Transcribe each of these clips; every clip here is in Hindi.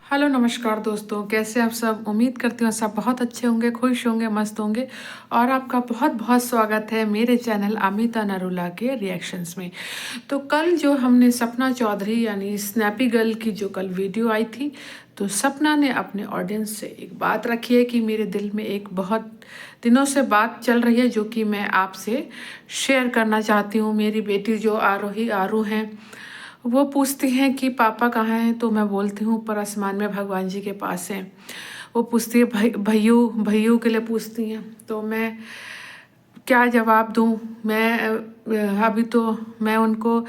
हेलो नमस्कार दोस्तों, कैसे आप सब। उम्मीद करती हूँ सब बहुत अच्छे होंगे, खुश होंगे, मस्त होंगे। और आपका बहुत बहुत स्वागत है मेरे चैनल अमिता नरूला के रिएक्शंस में। तो कल जो हमने सपना चौधरी यानी स्नैपी गर्ल की जो कल वीडियो आई थी, तो सपना ने अपने ऑडियंस से एक बात रखी है कि मेरे दिल में एक बहुत दिनों से बात चल रही है, जो कि मैं आपसे शेयर करना चाहती हूँ। मेरी बेटी जो आरोही आरू हैं, वो पूछती हैं कि पापा कहाँ हैं, तो मैं बोलती हूँ ऊपर आसमान में भगवान जी के पास हैं। वो पूछती है भैयू भैयू के लिए पूछती हैं, तो मैं क्या जवाब दूँ। अभी तो मैं उनको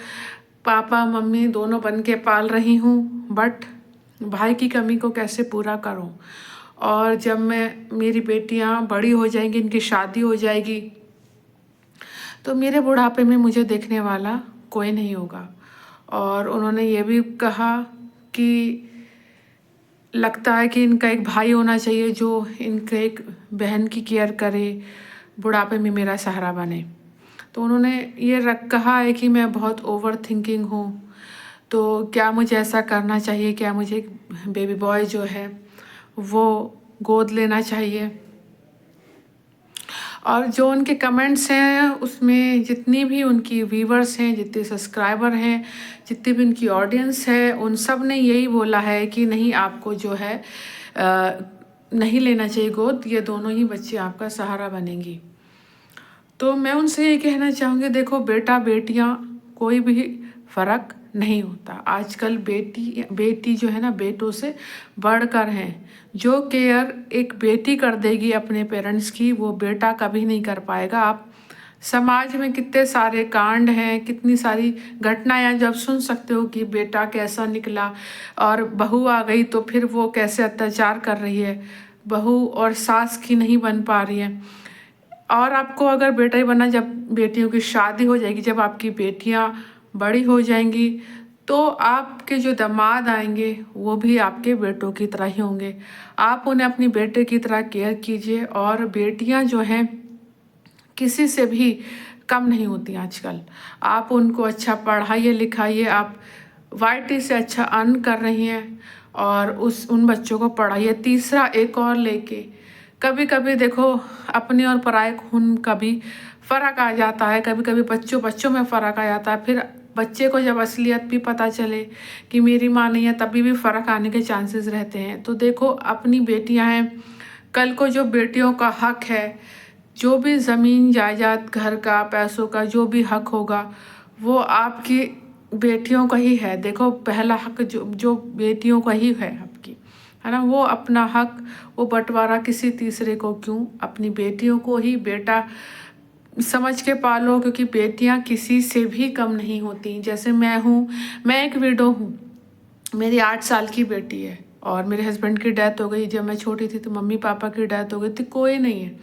पापा मम्मी दोनों बन के पाल रही हूँ, बट भाई की कमी को कैसे पूरा करूँ। और जब मेरी बेटियाँ बड़ी हो जाएंगी, इनकी शादी हो जाएगी, तो मेरे बुढ़ापे में मुझे देखने वाला कोई नहीं होगा। और उन्होंने ये भी कहा कि लगता है कि इनका एक भाई होना चाहिए जो इनके एक बहन की केयर करे, बुढ़ापे में मेरा सहारा बने। तो उन्होंने ये कहा है कि मैं बहुत ओवर थिंकिंग हूँ, तो क्या मुझे ऐसा करना चाहिए, क्या मुझे एक बेबी बॉय जो है वो गोद लेना चाहिए। और जो उनके कमेंट्स हैं उसमें जितनी भी उनकी व्यूवर्स हैं, जितने सब्सक्राइबर हैं, जितनी भी उनकी ऑडियंस है, उन सब ने यही बोला है कि नहीं, आपको जो है नहीं लेना चाहिए गोद, ये दोनों ही बच्चे आपका सहारा बनेंगी। तो मैं उनसे ये कहना चाहूँगी, देखो बेटा बेटियाँ कोई भी फ़र्क नहीं होता। आजकल बेटी बेटी जो है ना, बेटों से बढ़कर हैं। जो केयर एक बेटी कर देगी अपने पेरेंट्स की, वो बेटा कभी नहीं कर पाएगा। आप समाज में कितने सारे कांड हैं, कितनी सारी घटनाएं जब सुन सकते हो कि बेटा कैसा निकला और बहू आ गई तो फिर वो कैसे अत्याचार कर रही है, बहू और सास की नहीं बन पा रही है। और आपको अगर बेटा ही बनना, जब बेटियों की शादी हो जाएगी, जब आपकी बेटियां बड़ी हो जाएंगी, तो आपके जो दामाद आएंगे वो भी आपके बेटों की तरह ही होंगे। आप उन्हें अपनी बेटे की तरह केयर कीजिए। और बेटियां जो हैं किसी से भी कम नहीं होती आजकल। आप उनको अच्छा पढ़ाइए लिखाइए। आप वाईटी से अच्छा अर्न कर रही हैं और उन बच्चों को पढ़ाइए। तीसरा एक और लेके, कभी कभी देखो अपने और पराये खून का भी फ़र्क आ जाता है, कभी कभी बच्चों बच्चों में फ़र्क आ जाता है। फिर बच्चे को जब असलियत भी पता चले कि मेरी माँ नहीं है, तभी भी फ़र्क आने के चांसेस रहते हैं। तो देखो अपनी बेटियां हैं, कल को जो बेटियों का हक है, जो भी ज़मीन जायदाद घर का पैसों का जो भी हक होगा, वो आपकी बेटियों का ही है। देखो पहला हक जो बेटियों का ही है आपकी, है ना। वो अपना हक वो बंटवारा किसी तीसरे को क्यों, अपनी बेटियों को ही बेटा समझ के पालो, क्योंकि बेटियां किसी से भी कम नहीं होती। जैसे मैं हूँ, मैं एक विडो हूँ, मेरी 8 साल की बेटी है और मेरे हस्बैंड की डेथ हो गई। जब मैं छोटी थी तो मम्मी पापा की डेथ हो गई थी, कोई नहीं है।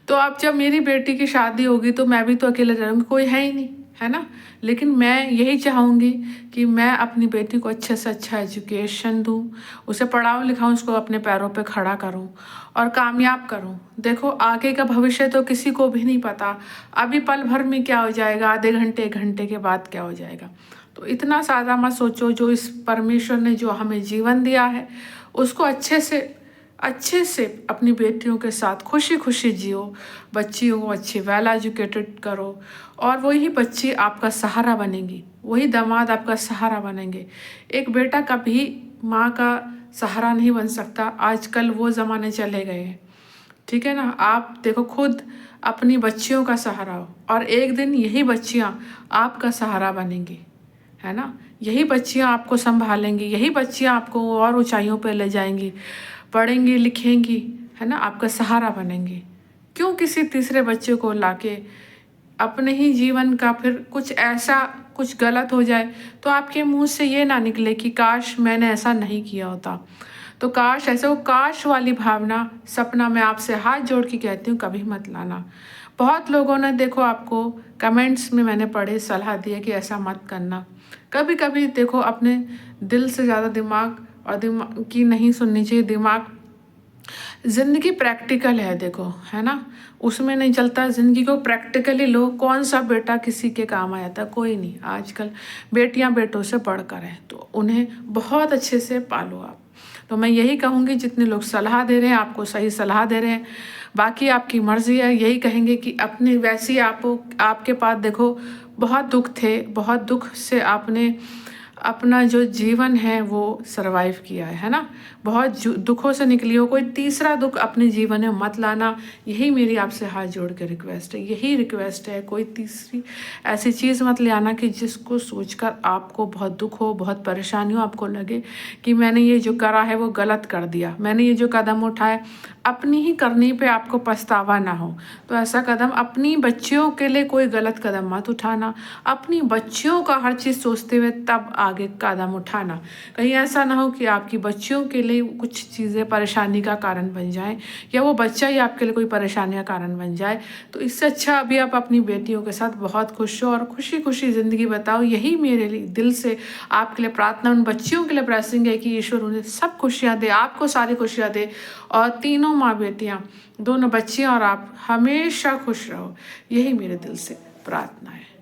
तो अब जब मेरी बेटी की शादी होगी तो मैं भी तो अकेले रहूँगी, कोई है ही नहीं, है ना। लेकिन मैं यही चाहूँगी कि मैं अपनी बेटी को अच्छे से अच्छा एजुकेशन दूँ, उसे पढ़ाऊँ लिखाऊँ, उसको अपने पैरों पे खड़ा करूँ और कामयाब करूँ। देखो आगे का भविष्य तो किसी को भी नहीं पता, अभी पल भर में क्या हो जाएगा, आधे घंटे एक घंटे के बाद क्या हो जाएगा। तो इतना ज़्यादा मत सोचो। जो इस परमेश्वर ने जो हमें जीवन दिया है, उसको अच्छे से अपनी बेटियों के साथ खुशी खुशी जियो। बच्चियों को अच्छी वेल एजुकेटेड करो और वही बच्ची आपका सहारा बनेंगी, वही दामाद आपका सहारा बनेंगे। एक बेटा कभी माँ का सहारा नहीं बन सकता, आजकल वो ज़माने चले गए हैं, ठीक है ना। आप देखो खुद अपनी बच्चियों का सहारा हो और एक दिन यही बच्चियाँ आपका सहारा बनेंगी, है ना। यही बच्चियाँ आपको संभालेंगी, यही बच्चियाँ आपको और ऊंचाइयों पर ले जाएंगी, पढ़ेंगी लिखेंगी, है ना, आपका सहारा बनेंगी। क्यों किसी तीसरे बच्चे को लाके अपने ही जीवन का फिर कुछ ऐसा कुछ गलत हो जाए तो आपके मुंह से ये ना निकले कि काश मैंने ऐसा नहीं किया होता। तो काश ऐसे, वो काश वाली भावना सपना मैं आपसे हाथ जोड़ के कहती हूँ कभी मत लाना। बहुत लोगों ने देखो आपको कमेंट्स में मैंने पढ़े सलाह दी है कि ऐसा मत करना। कभी कभी देखो अपने दिल से ज़्यादा दिमाग और दिमाग की नहीं सुननी चाहिए। दिमाग, ज़िंदगी प्रैक्टिकल है देखो, है ना, उसमें नहीं चलता। ज़िंदगी को प्रैक्टिकली लो। कौन सा बेटा किसी के काम आ जाता, कोई नहीं। आजकल बेटियां बेटों से बढ़कर हैं, तो उन्हें बहुत अच्छे से पालो आप। तो मैं यही कहूँगी, जितने लोग सलाह दे रहे हैं आपको सही सलाह दे रहे हैं, बाकी आपकी मर्ज़ी है। यही कहेंगे कि अपने वैसे ही आपके पास देखो बहुत दुख थे, बहुत दुख से आपने अपना जो जीवन है वो सरवाइव किया है ना, बहुत दुखों से निकली हो। कोई तीसरा दुख अपने जीवन में मत लाना, यही मेरी आपसे हाथ जोड़ के रिक्वेस्ट है, यही रिक्वेस्ट है। कोई तीसरी ऐसी चीज़ मत ले आना कि जिसको सोचकर आपको बहुत दुख हो, बहुत परेशानी हो, आपको लगे कि मैंने ये जो करा है वो गलत कर दिया, मैंने ये जो कदम उठाए अपनी ही करनी पे आपको पछतावा ना हो। तो ऐसा कदम अपनी बच्चियों के लिए कोई गलत कदम मत उठाना, अपनी बच्चियों का हर चीज़ सोचते हुए तब आगे कदम उठाना। कहीं ऐसा ना हो कि आपकी बच्चियों के लिए कुछ चीज़ें परेशानी का कारण बन जाएं, या वो बच्चा ही आपके लिए कोई परेशानी का कारण बन जाए। तो इससे अच्छा अभी आप अपनी बेटियों के साथ बहुत खुश हो और खुशी खुशी ज़िंदगी बताओ। यही मेरे लिए दिल से आपके लिए प्रार्थना, उन बच्चियों के लिए ब्लेसिंग है कि ईश्वर उन्हें सब खुशियाँ दे, आपको सारी खुशियाँ दे, और तीनों माँ बेटियाँ, दोनों बच्चियाँ और आप हमेशा खुश रहो। यही मेरे दिल से प्रार्थना है।